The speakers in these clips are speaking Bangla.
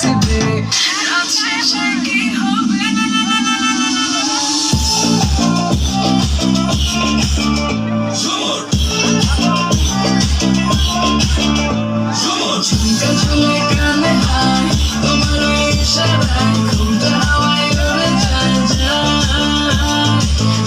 নসিবে আছে সে কি হবে ঝুমকা ঝুলে কানে হায় তোমার ওই ইশারায় ঘুমটা হাওয়ায় উড়ে যায় যায়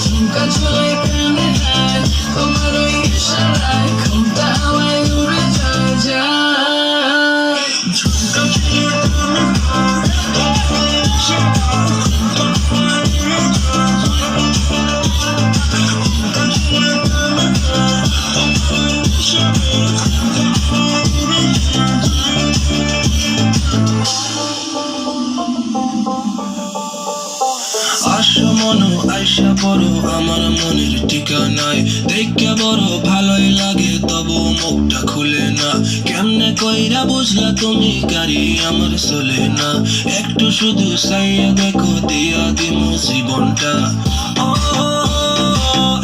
ঝুমকা ঝুলে কানে হায় তোমার ওই ইশারায় ঘুমটা হাওয়ায় উড়ে যায় যায় ঝুমকা ঝুলে কানে হায় তোমার ওই ইশারায় ঘুমটা হাওয়ায় উড়ে যায় ঝুমকা ঝুলে কানে হায় তোমার ওই ইশারায় ঘুমটা হাওয়ায় উড়ে যায় আসো মনো আইসা পড়ো আমার মনের ঠিকানায় দেখে বড় ভালোই লাগে তবু মুখটা খুলে না কেমনে কইরা বুঝলা তুমি গাড়ি আমার চলে না একটু শুধু চাইয়া দেখো দিয়া দিমু জীবনটা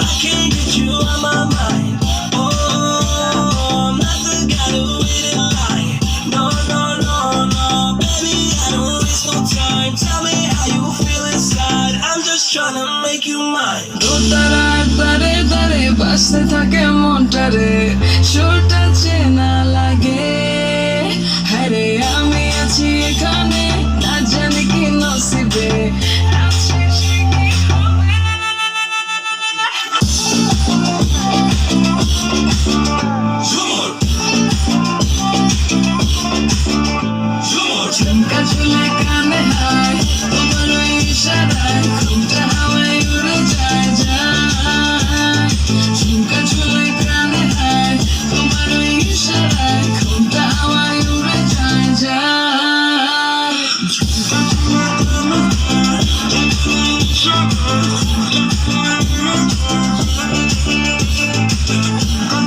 I can't get you out my mind. I'm not the guy who hit it line. No, no, no, no, baby, I don't waste no time. Tell me how you feel inside. I'm just trying to make you mine. দোতারার তারে তারে বাসতে থাকে মনটারে সুরটা চেনা লাগে হ্যারে আমি আছি এখানে না জানি কি নসিবে আছে সে কি হবে ঝুমকা ঝুলে কানে হায় তোমার ওই ইশারায় ঘুমটা হাওয়ায় উড়ে যায় যায় ঝুমকা ঝুলে কানে হায় তোমার ওই ইশারায় ঘুমটা হাওয়ায় উড়ে যায় যায় ঝুমকা ঝুলে কানে হায় তোমার ওই ইশারায় ঘুমটা হাওয়ায় উড়ে যায়